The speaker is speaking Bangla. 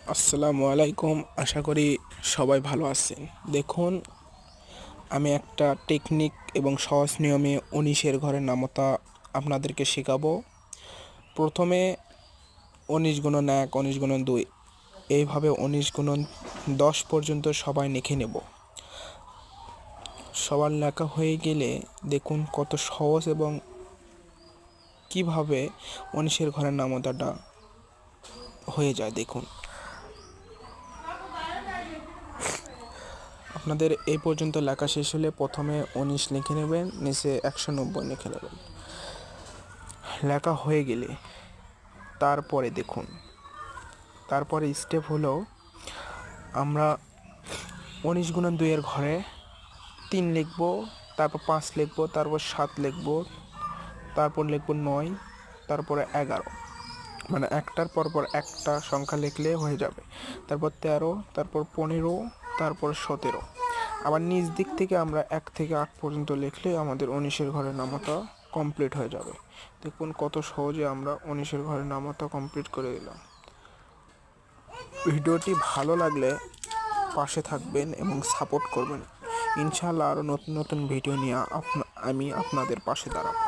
আসসালামু আলাইকুম। আশা করি সবাই ভালো আছেন। দেখুন, আমি একটা টেকনিক এবং সহজ নিয়মে ১৯-এর ঘরের নামতা আপনাদেরকে শেখাবো। প্রথমে ১৯ গুণন ১, ১৯ গুণন ২, এইভাবে ১৯ গুণন ১০ পর্যন্ত সবাই লিখে নেব। সবার লেখা হয়ে গেলে দেখুন কত সহজ এবং কিভাবে ১৯-এর ঘরের নামতাটা হয়ে যায়। দেখুন, আপনাদের এই পর্যন্ত লেখা শেষ হলে প্রথমে ১৯ লিখে নেবেন, নিচে ১৯০ লিখে নেবেন। লেখা হয়ে গেলে তারপরে দেখুন, তারপরে স্টেপ হলো আমরা ১৯ গুণন ২-এর ঘরে ৩ লিখব, তারপর ৫ লিখব, তারপর ৭ লিখব, তারপর লিখব ৯, তারপরে ১১। মানে একটার পরপর একটা সংখ্যা লিখলে হয়ে যাবে। তারপর ১৩, তারপর ১৫, তারপর ১৭। আবার নিচ দিক থেকে আমরা ১ থেকে ৮ পর্যন্ত লিখলে আমাদের ১৯-এর ঘরের নামতা কমপ্লিট হয়ে যাবে। দেখুন কত সহজে আমরা ১৯-এর ঘরের নামতা কমপ্লিট করে দিলাম। ভিডিওটি ভালো লাগলে পাশে থাকবেন এবং সাপোর্ট করবেন। ইনশাআল্লাহ আরও নতুন নতুন ভিডিও নিয়ে আমি আপনাদের পাশে দাঁড়াবো।